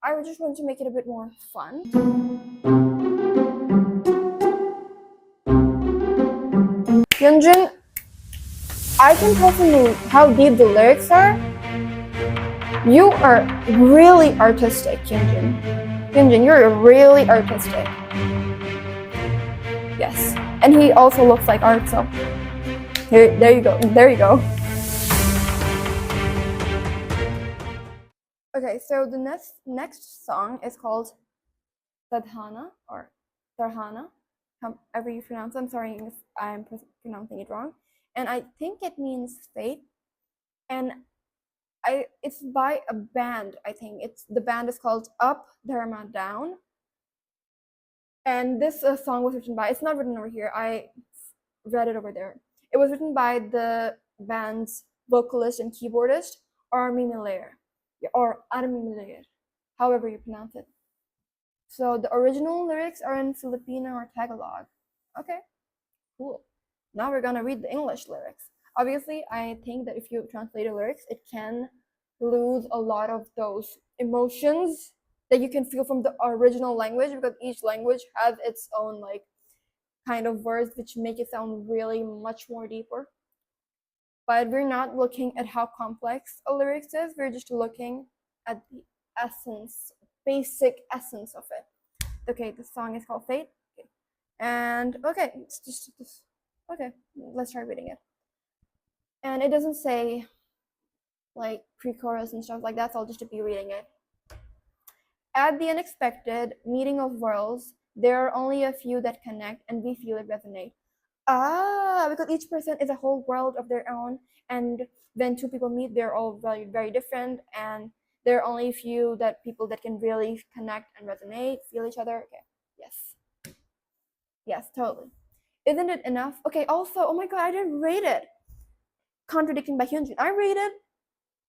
I just want to make it a bit more fun. Hyunjin, I can tell from how deep the lyrics are. You are really artistic, Hyunjin. Hyunjin, you're really artistic. Yes, and he also looks like art, so there you go. There you go. Okay, so the next song is called Tadhana or Tarhana, however you pronounce it. I'm sorry if I'm pronouncing it wrong. And I think it means fate. And it's by a band, I think. The band is called Up Dharma Down. And this song was written by, it's not written over here, I read it over there. It was written by the band's vocalist and keyboardist, Army Miller, or Army Miller, however you pronounce it. So the original lyrics are in Filipino or Tagalog. Okay, cool. Now we're gonna read the English lyrics. Obviously, I think that if you translate the lyrics, it can lose a lot of those emotions that you can feel from the original language, because each language has its own like kind of words which make it sound really much more deeper. But we're not looking at how complex a lyrics is, we're just looking at the essence, basic essence of it. Okay, the song is called Fate. Okay. And okay, it's just okay, let's try reading it. And it doesn't say like pre-chorus and stuff like that, so I'll just be reading it. At the unexpected meeting of worlds, there are only a few that connect, and we feel it resonate. Because each person is a whole world of their own, and when two people meet, they're all very, very different, and there are only a few people that can really connect and resonate, feel each other. Okay, yes, totally. Isn't it enough? Okay, also, oh my god, I didn't rate it. Contradicting by Hyunjin, I rated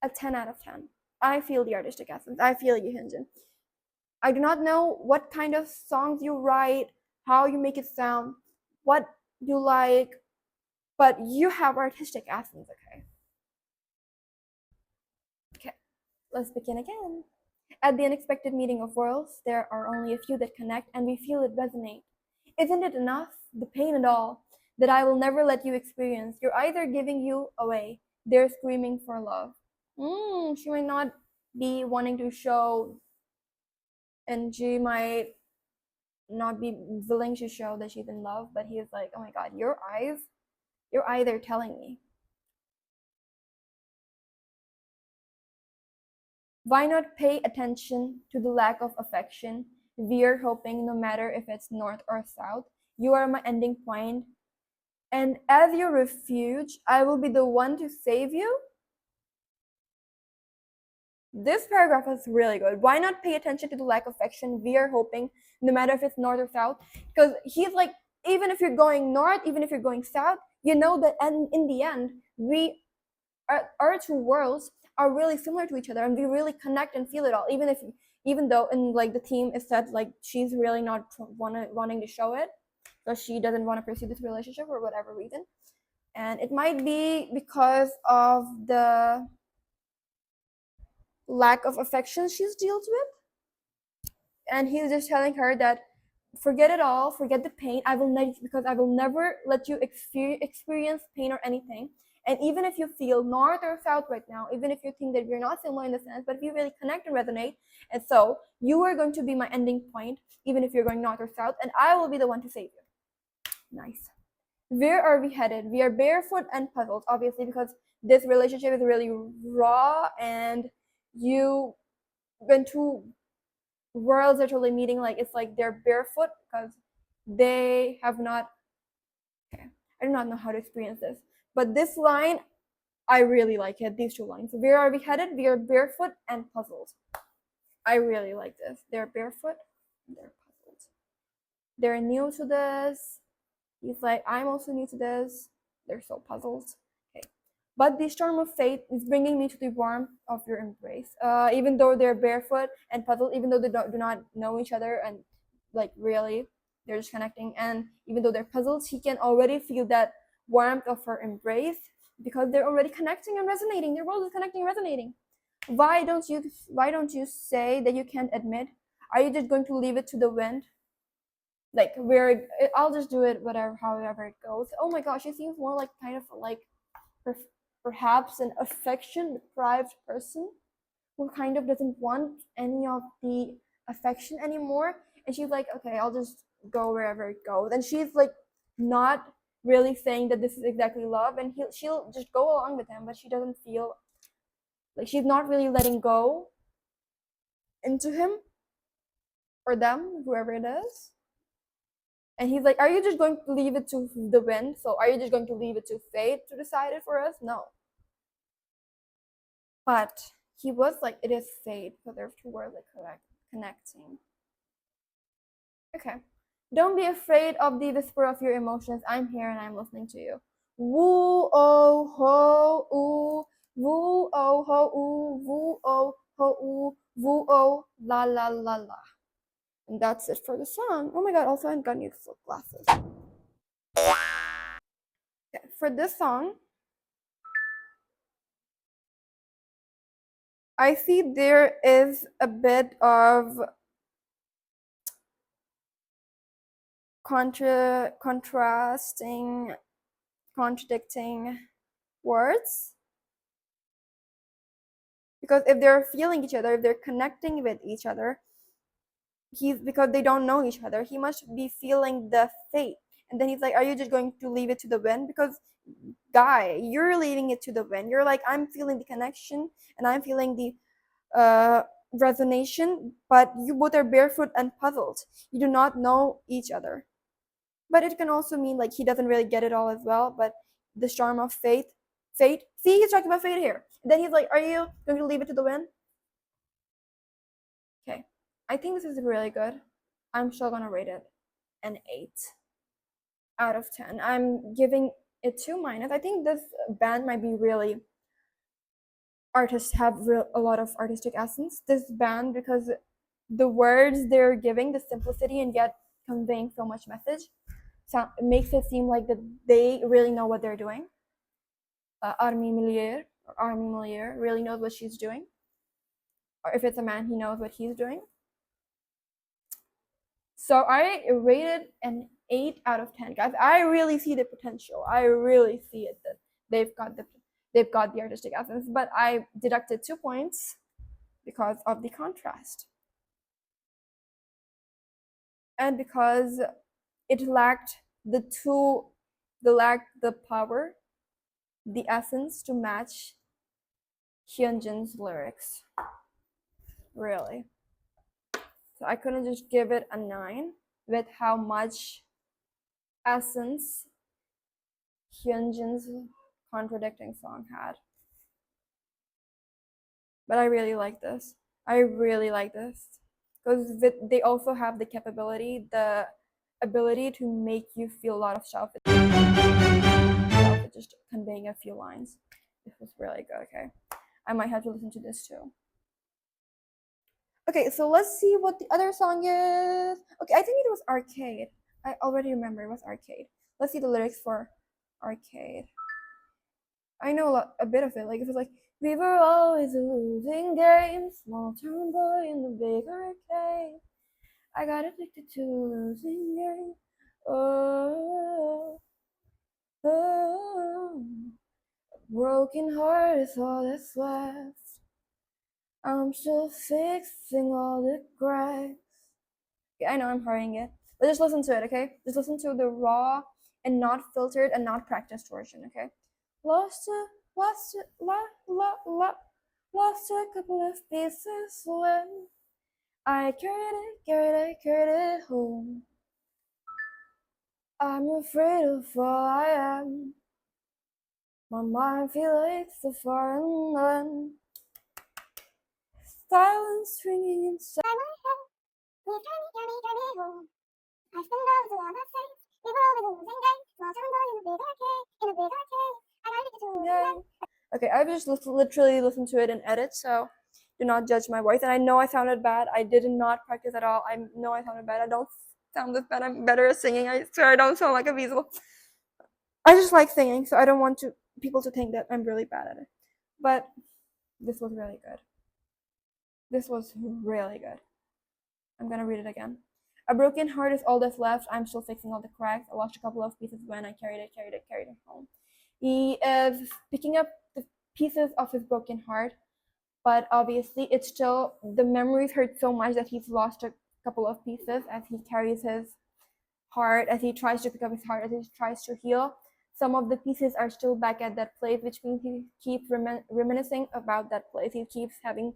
a 10 out of 10. I feel the artistic essence. I feel you, Hyunjin. I do not know what kind of songs you write, how you make it sound, what you like, but you have artistic essence, okay? Okay, let's begin again. At the unexpected meeting of worlds, there are only a few that connect, and we feel it resonate. Isn't it enough, the pain and all, that I will never let you experience? You're either giving you away, they're screaming for love. She might not be wanting to show, and she might not be willing to show that she's in love, but he's like, oh my god, your eyes, they're telling me. Why not pay attention to the lack of affection? We're hoping, no matter if it's north or south, you are my ending point. And as your refuge, I will be the one to save you. This paragraph is really good. Why not pay attention to the lack of affection? We are hoping, no matter if it's north or south. Because he's like, even if you're going north, even if you're going south, you know that in the end, our two worlds are really similar to each other, and we really connect and feel it all. Even though in like the theme is said like she's really not wanting to show it, because she doesn't want to pursue this relationship for whatever reason, and it might be because of the lack of affection she's deals with, and he's just telling her that forget it all, forget the pain. I will never let you experience pain or anything. And even if you feel north or south right now, even if you think that we're not similar in the sense, but if you really connect and resonate, and so you are going to be my ending point, even if you're going north or south, and I will be the one to save you. Nice. Where are we headed? We are barefoot and puzzled, obviously, because this relationship is really raw, and when two worlds are totally meeting, like it's like they're barefoot because they have not, okay, I do not know how to experience this, but this line, I really like it. These two lines. Where are we headed? We are barefoot and puzzled. I really like this. They're barefoot and they're puzzled. They're new to this. He's like, I'm also new to this. They're so puzzled. Okay. But the storm of fate is bringing me to the warmth of your embrace. Even though they're barefoot and puzzled, even though they do not know each other, and like really, they're just connecting. And even though they're puzzled, he can already feel that warmth of her embrace, because they're already connecting and resonating. Their world is connecting and resonating. Why don't you say that you can't admit? Are you just going to leave it to the wind? Like where I'll just do it whatever however it goes. Oh my gosh, she seems more like kind of like perhaps an affection deprived person who kind of doesn't want any of the affection anymore, and she's like, okay, I'll just go wherever it goes, and she's like not really saying that this is exactly love, and she'll just go along with him, but she doesn't feel like she's not really letting go into him or them, whoever it is. And he's like, are you just going to leave it to the wind? So are you just going to leave it to fate to decide it for us? No. But he was like, it is fate, because their two words like connecting. Okay. Don't be afraid of the whisper of your emotions. I'm here and I'm listening to you. Woo oh ho ooh, woo oh ho ooh, woo oh ho ooh, woo oh la la la la. And that's it for the song. Oh my god, also I got new glasses. Okay, for this song, I see there is a bit of contradicting words, because if they're feeling each other, if they're connecting with each other, he's because they don't know each other, he must be feeling the fate. And then he's like, are you just going to leave it to the wind? Because guy, you're leaving it to the wind. You're like, I'm feeling the connection and I'm feeling the resonation, but you both are barefoot and puzzled. You do not know each other. But it can also mean like he doesn't really get it all as well, but the charm of fate. See, he's talking about fate here. Then he's like, are you going to leave it to the wind? Okay, I think this is really good. I'm still gonna rate it an 8 out of 10. I'm giving it 2 minus. I think this band might be really artists have a lot of artistic essence. This band, because the words they're giving, the simplicity, and yet conveying so much message, so it makes it seem like that they really know what they're doing. Army Melier really knows what she's doing. Or if it's a man, he knows what he's doing. So I rated an 8 out of 10, guys. I really see the potential. I really see it that they've got the artistic essence, but I deducted 2 points because of the contrast. And because it lacked the power, the essence to match Hyunjin's lyrics. Really. So I couldn't just give it a 9 with how much essence Hyunjin's contradicting song had. But I really like this. I really like this. Because they also have the capability, the ability to make you feel a lot of stuff without just conveying a few lines. This was really good, okay? I might have to listen to this too. Okay, so let's see what the other song is. Okay, I think it was Arcade. I already remember it was Arcade. Let's see the lyrics for Arcade. I know a bit of it. Like, it was like, we were always losing games, small town boy in the big arcade. I got addicted to losing games. Oh, oh, broken heart is all that's left. I'm still fixing all the cracks. Okay, I know I'm hurrying it, but just listen to it, okay? Just listen to the raw and not filtered and not practiced version, okay? Lost a couple of pieces when I carried it home. I'm afraid of all I am. My mind feels like the foreign land. Silence ringing inside my head. Please carry me home. I spend all the other things. We were always losing games. Small town boy in a big arcade. I got addicted to losing. Okay, I've just literally listened to it in edit, so do not judge my voice. And I know I sounded bad. I did not practice at all. I know I sounded bad. I don't sound this bad. I'm better at singing. I swear I don't sound like a weasel. I just like singing, so I don't want people to think that I'm really bad at it. But this was really good. This was really good. I'm gonna read it again. A broken heart is all that's left. I'm still fixing all the cracks. I lost a couple of pieces when I carried it home. He is picking up the pieces of his broken heart, but obviously it's still, the memories hurt so much that he's lost a couple of pieces as he carries his heart, as he tries to pick up his heart, as he tries to heal. Some of the pieces are still back at that place, which means he keeps reminiscing about that place. He keeps having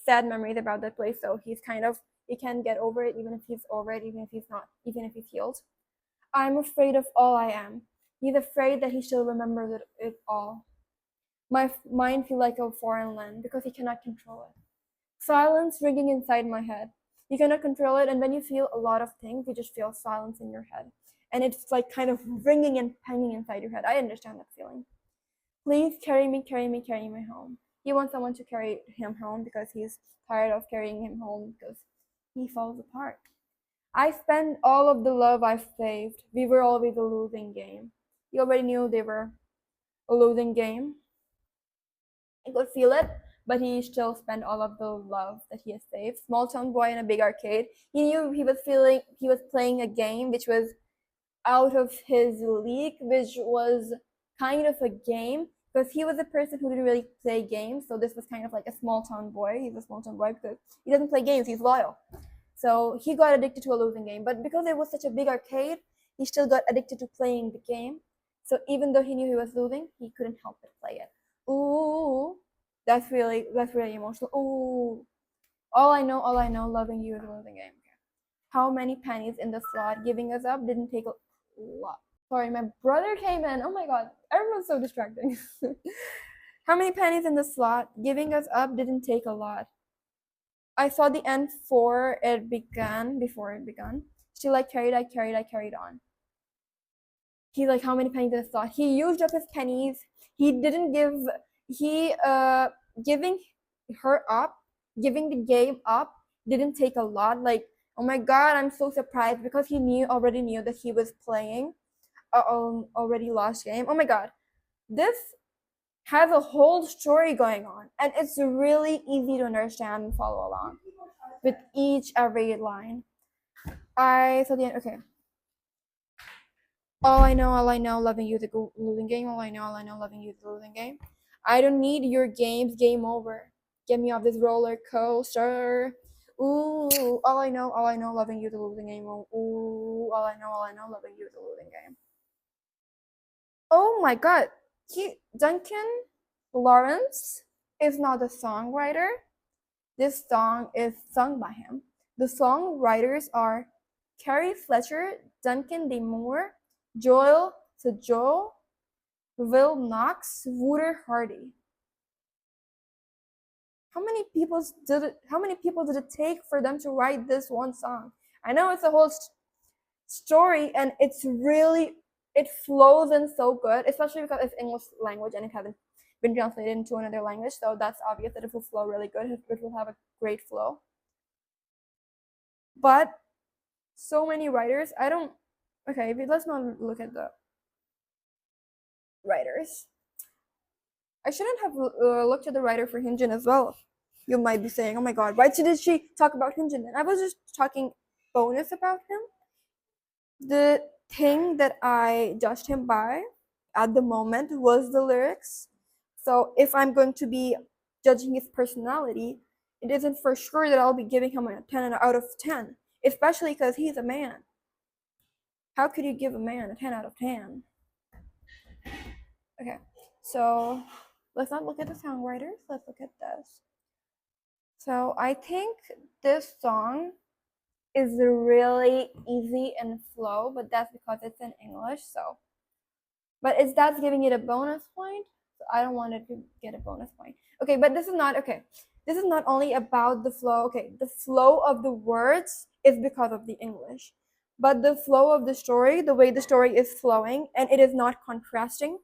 sad memories about that place, so he's kind of, he can't get over it, even if he's over it, even if he's not, even if he's healed. I'm afraid of all I am. He's afraid that he still remembers it all. My mind feels like a foreign land because he cannot control it. Silence ringing inside my head. You cannot control it, and when you feel a lot of things, you just feel silence in your head. And it's like kind of ringing and panging inside your head. I understand that feeling. Please carry me, carry me, carry me home. He wants someone to carry him home because he's tired of carrying him home because he falls apart. I spent all of the love I've saved. We were always a losing game. You already knew they were a losing game. I could feel it, but he still spent all of the love that he has saved. Small town boy in a big arcade. He knew he was playing a game which was out of his league, which was kind of a game because he was a person who didn't really play games. So this was kind of like a small town boy. He's a small town boy because he doesn't play games. He's loyal. So he got addicted to a losing game. But because it was such a big arcade, he still got addicted to playing the game. So even though he knew he was losing, he couldn't help but play it. Ooh, that's really emotional. Ooh, all I know, loving you is a losing game. How many pennies in the slot? Giving us up didn't take a lot. Sorry, my brother came in. Oh my god, everyone's so distracting. How many pennies in the slot? Giving us up didn't take a lot. I saw the end before it began. Still, I carried on. He like, how many pennies in the slot? He used up his pennies. He didn't give. He giving her up, giving the game up didn't take a lot. Like, oh my god, I'm so surprised because he already knew that he was playing already lost game. Oh my god, this has a whole story going on, and it's really easy to understand and follow along with every line. I saw the end. Okay. All I know, loving you is a losing game. All I know, loving you is a losing game. I don't need your games. Game over. Get me off this roller coaster. Ooh, all I know, loving you is a losing game. Ooh, all I know, loving you is a losing game. Oh my god, Duncan Lawrence is not the songwriter. This song is sung by him. The songwriters are Carrie Fletcher, Duncan D. Moore, Joel Sajo, Will Knox, Wooter Hardy. How many people did it take for them to write this one song? I know it's a whole story, and it flows in so good, especially because it's English language and it hasn't been translated into another language, so that's obvious that it will flow really good. It will have a great flow. But so many writers, I don't. Okay, let's not look at the writers. I shouldn't have looked at the writer for Hyunjin as well. You might be saying, "Oh my God, why did she talk about Hyunjin?" Then I was just talking bonus about him. The thing that I judged him by at the moment was the lyrics. So if I'm going to be judging his personality, it isn't for sure that I'll be giving him a 10 out of 10, especially because he's a man. How could you give a man a 10 out of 10? Okay, so let's not look at the songwriters, let's look at this. So I think this song is really easy in flow, but that's because it's in English, so. But that's giving it a bonus point, so I don't want it to get a bonus point. Okay, but this is not, okay. This is not only about the flow, okay, the flow of the words is because of the English. But the flow of the story, the way the story is flowing, and it is not contrasting,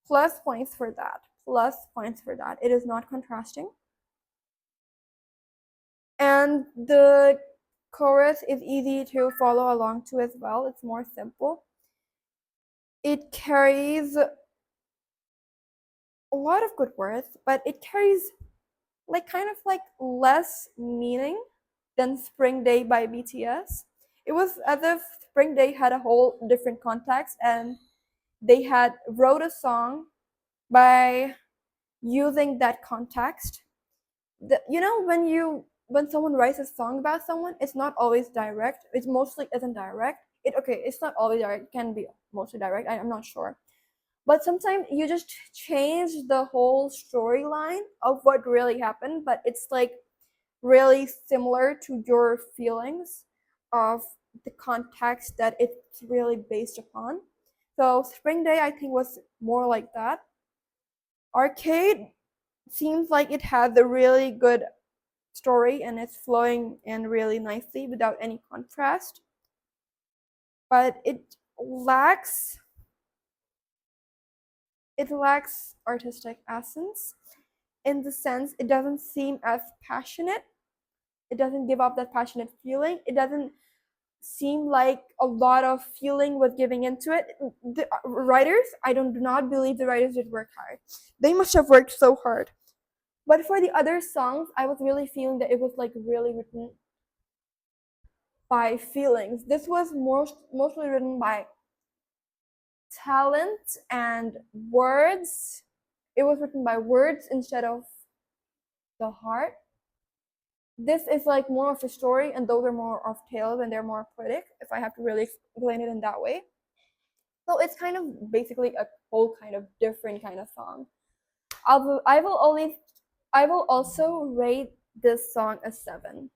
plus points for that. Plus points for that. It is not contrasting. And the chorus is easy to follow along to as well. It's more simple. It carries a lot of good words, but it carries like kind of like less meaning than Spring Day by BTS. It was as if Spring Day had a whole different context, and they had wrote a song by using that context. You know, when someone writes a song about someone, it's not always direct. It mostly isn't direct. It's not always direct. It can be mostly direct. I'm not sure, but sometimes you just change the whole storyline of what really happened, but it's like really similar to your feelings of the context that it's really based upon. So Spring Day, I think, was more like that. Arcade seems like it had a really good story and it's flowing in really nicely without any contrast, but it lacks artistic essence, in the sense it doesn't seem as passionate. It doesn't give off that passionate feeling. It doesn't seem like a lot of feeling was giving into it. The writers, do not believe the writers did work hard. They must have worked so hard. But for the other songs, I was really feeling that it was like really written by feelings. This was mostly written by talent and words. It was written by words instead of the heart. This is like more of a story, and those are more of tales, and they're more poetic, if I have to really explain it in that way. So it's kind of basically a whole kind of different kind of song. I will also rate this song a 7.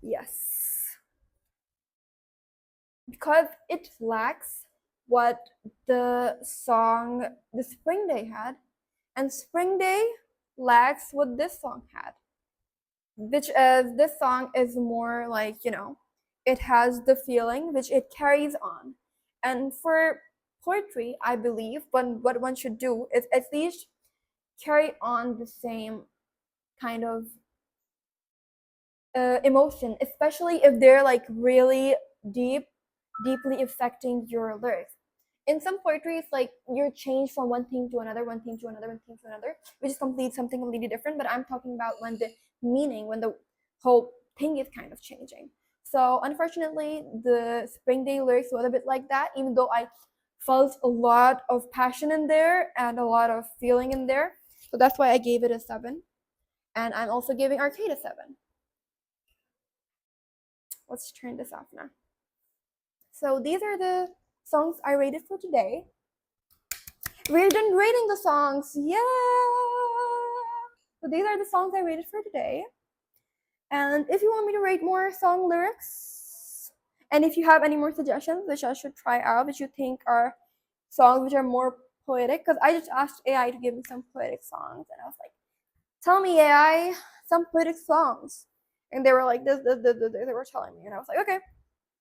Yes, because it lacks what the Spring Day had, and Spring Day lacks what this song had, which is this song is more like, it has the feeling which it carries on. And for poetry, I believe what one should do is at least carry on the same kind of emotion, especially if they're like really deeply affecting your lyrics. In some poetry, it's like you're changed from one thing to another, one thing to another, one thing to another, which is something completely different. But I'm talking about when the whole thing is kind of changing. So unfortunately, the Spring Day lyrics was a bit like that, even though I felt a lot of passion in there and a lot of feeling in there. So that's why I gave it a 7. And I'm also giving Arcade a 7. Let's turn this off now. So these are the songs I rated for today. We're done rating the songs. Yeah. So these are the songs I rated for today. And if you want me to rate more song lyrics, and if you have any more suggestions which I should try out, which you think are songs which are more poetic, because I just asked AI to give me some poetic songs, and I was like, tell me, AI, some poetic songs. And they were like, this, they were telling me. And I was like, okay,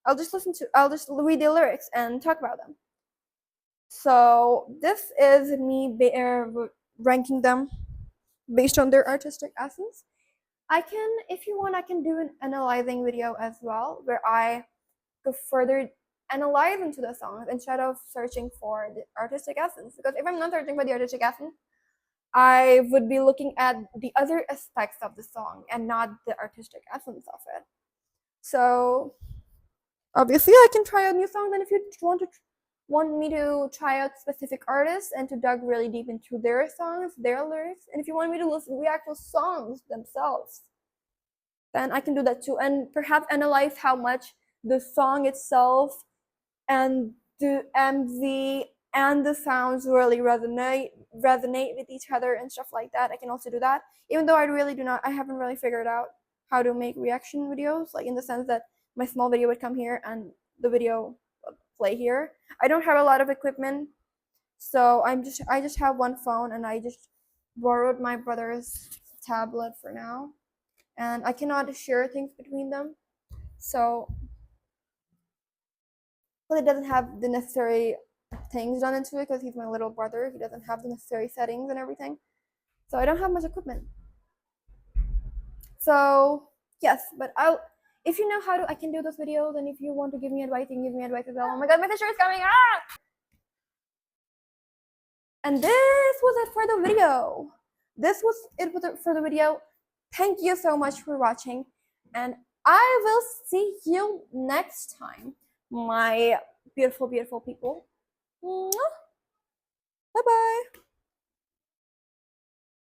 I'll just read the lyrics and talk about them. So this is me ranking them based on their artistic essence. If you want, I can do an analyzing video as well, where I go further analyze into the songs instead of searching for the artistic essence. Because if I'm not searching for the artistic essence, I would be looking at the other aspects of the song and not the artistic essence of it. So obviously, I can try out new songs, and if you want me to try out specific artists and to dive really deep into their songs, their lyrics, and if you want me to react to songs themselves, then I can do that too, and perhaps analyze how much the song itself and the MV and the sounds really resonate with each other and stuff like that. I can also do that, even though I haven't really figured out how to make reaction videos, like in the sense that my small video would come here and the video would play here. I don't have a lot of equipment, so I just have one phone, and I just borrowed my brother's tablet for now, and I cannot share things between them. So but it doesn't have the necessary things done into it because he's my little brother. He doesn't have the necessary settings and everything. So I don't have much equipment. So yes, but if you know how I can do those videos, and if you want to give me advice, you can give me advice as well. Oh my god, my sister is coming! Ah! And this was it for the video. this was it for the video. Thank you so much for watching, and I will see you next time, my beautiful, beautiful people. Mwah.